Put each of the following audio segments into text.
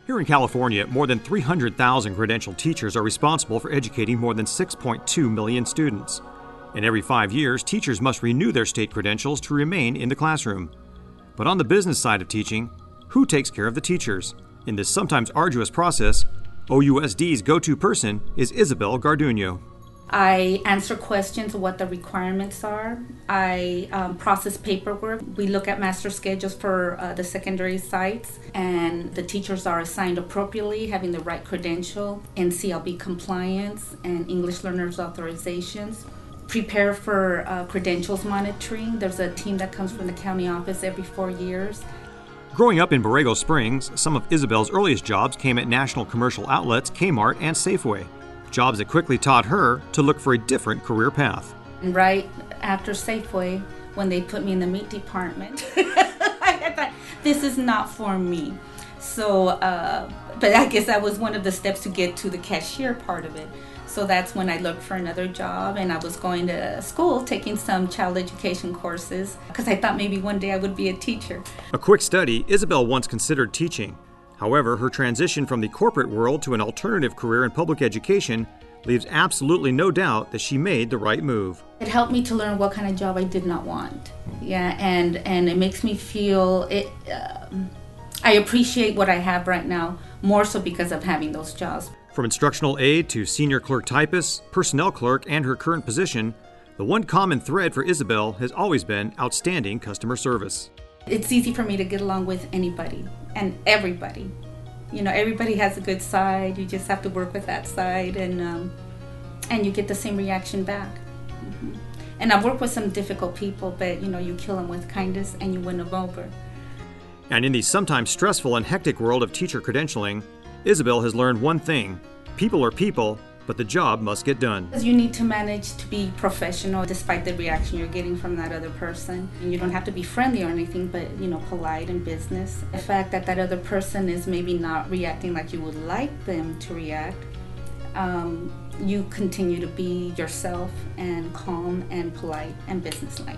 Here in California, more than 300,000 credentialed teachers are responsible for educating more than 6.2 million students. And every 5 years, teachers must renew their state credentials to remain in the classroom. But on the business side of teaching, who takes care of the teachers? In this sometimes arduous process, OUSD's go-to person is Isabel Garduno. I answer questions of what the requirements are. I process paperwork. We look at master schedules for the secondary sites, and the teachers are assigned appropriately, having the right credential, NCLB compliance, and English learners authorizations. Prepare for credentials monitoring. There's a team that comes from the county office every 4 years. Growing up in Borrego Springs, some of Isabel's earliest jobs came at national commercial outlets Kmart and Safeway. Jobs that quickly taught her to look for a different career path. And right after Safeway, when they put me in the meat department, I thought, this is not for me. So, but I guess that was one of the steps to get to the cashier part of it. So that's when I looked for another job, and I was going to school, taking some child education courses, because I thought maybe one day I would be a teacher. A quick study, Isabel once considered teaching. However, her transition from the corporate world to an alternative career in public education leaves absolutely no doubt that she made the right move. It helped me to learn what kind of job I did not want. Yeah, and it makes me feel I appreciate what I have right now, more so because of having those jobs. From instructional aide to senior clerk typist, personnel clerk, and her current position, the one common thread for Isabel has always been outstanding customer service. It's easy for me to get along with anybody and everybody. You know, everybody has a good side. You just have to work with that side, and you get the same reaction back. Mm-hmm. And I've worked with some difficult people, but you know, you kill them with kindness and you win them over. And in the sometimes stressful and hectic world of teacher credentialing, Isabel has learned one thing: people are people, but the job must get done. You need to manage to be professional despite the reaction you're getting from that other person. And you don't have to be friendly or anything, but you know, polite in business. The fact that that other person is maybe not reacting like you would like them to react, you continue to be yourself and calm and polite and businesslike.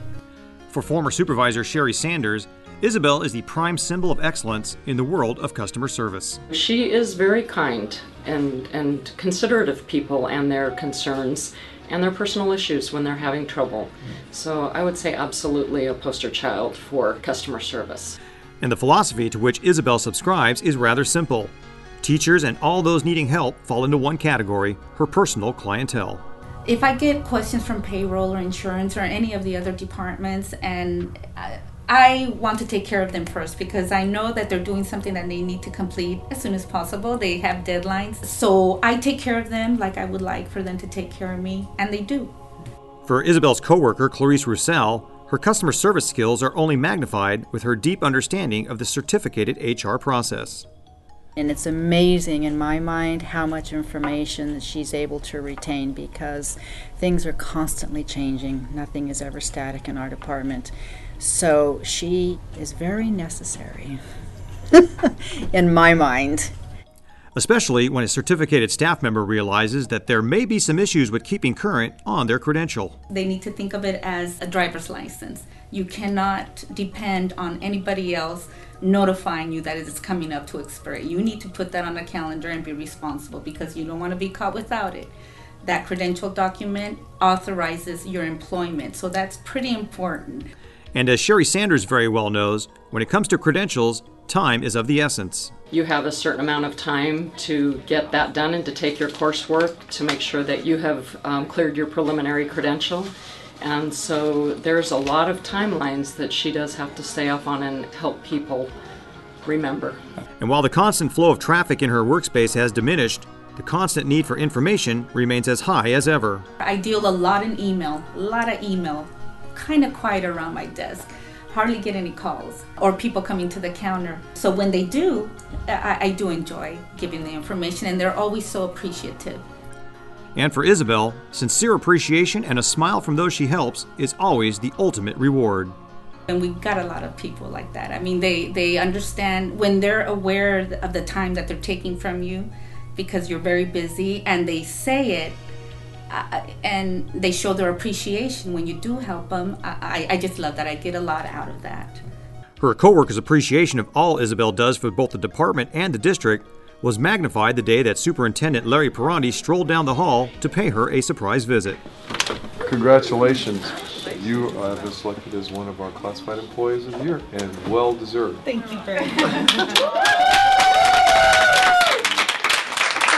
For former supervisor Sherry Sanders, Isabel is the prime symbol of excellence in the world of customer service. She is very kind and considerate of people and their concerns and their personal issues when they're having trouble. So I would say absolutely a poster child for customer service. And the philosophy to which Isabel subscribes is rather simple. Teachers and all those needing help fall into one category: her personal clientele. If I get questions from payroll or insurance or any of the other departments, and I want to take care of them first, because I know that they're doing something that they need to complete as soon as possible. They have deadlines. So I take care of them like I would like for them to take care of me, and they do. For Isabel's coworker, Clarice Roussel, her customer service skills are only magnified with her deep understanding of the certificated HR process. And it's amazing in my mind how much information that she's able to retain, because things are constantly changing. Nothing is ever static in our department. So she is very necessary in my mind. Especially when a certificated staff member realizes that there may be some issues with keeping current on their credential. They need to think of it as a driver's license. You cannot depend on anybody else notifying you that it's coming up to expiry. You need to put that on a calendar and be responsible, because you don't want to be caught without it. That credential document authorizes your employment, so that's pretty important. And as Sherry Sanders very well knows, when it comes to credentials, time is of the essence. You have a certain amount of time to get that done and to take your coursework to make sure that you have cleared your preliminary credential. And so there's a lot of timelines that she does have to stay up on and help people remember. And while the constant flow of traffic in her workspace has diminished, the constant need for information remains as high as ever. I deal a lot of email, kind of quiet around my desk. Hardly get any calls or people coming to the counter. So when they do, I do enjoy giving the information, and they're always so appreciative. And for Isabel, sincere appreciation and a smile from those she helps is always the ultimate reward. And we've got a lot of people like that. I mean, they understand when they're aware of the time that they're taking from you because you're very busy, and they say it, and they show their appreciation when you do help them. I just love that. I get a lot out of that. Her coworkers' appreciation of all Isabel does for both the department and the district was magnified the day that Superintendent Larry Peranti strolled down the hall to pay her a surprise visit. Congratulations. You have been selected as one of our classified employees of the year, and well deserved. Thank you very much.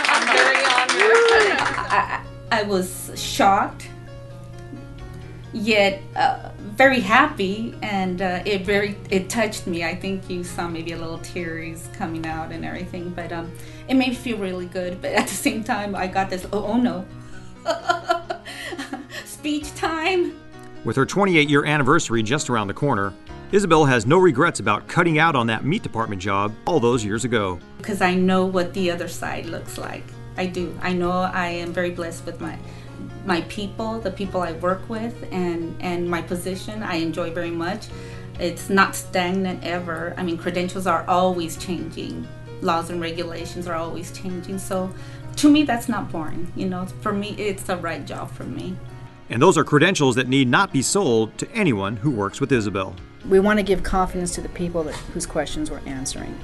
I'm very honored. I was shocked, yet very happy, and it touched me. I think you saw maybe a little tears coming out and everything, but it made me feel really good. But at the same time, I got this oh no speech time. With her 28-year anniversary just around the corner, Isabel has no regrets about cutting out on that meat department job all those years ago. Because I know what the other side looks like. I do. I know I am very blessed with my people, the people I work with, and my position. I enjoy very much. It's not stagnant ever. I mean, credentials are always changing. Laws and regulations are always changing. So to me, that's not boring. You know, for me, it's the right job for me. And those are credentials that need not be sold to anyone who works with Isabel. We want to give confidence to the people whose questions we're answering.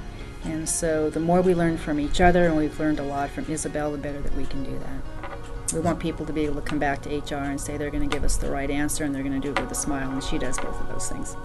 And so the more we learn from each other, and we've learned a lot from Isabel, the better that we can do that. We want people to be able to come back to HR and say they're going to give us the right answer, and they're going to do it with a smile, and she does both of those things.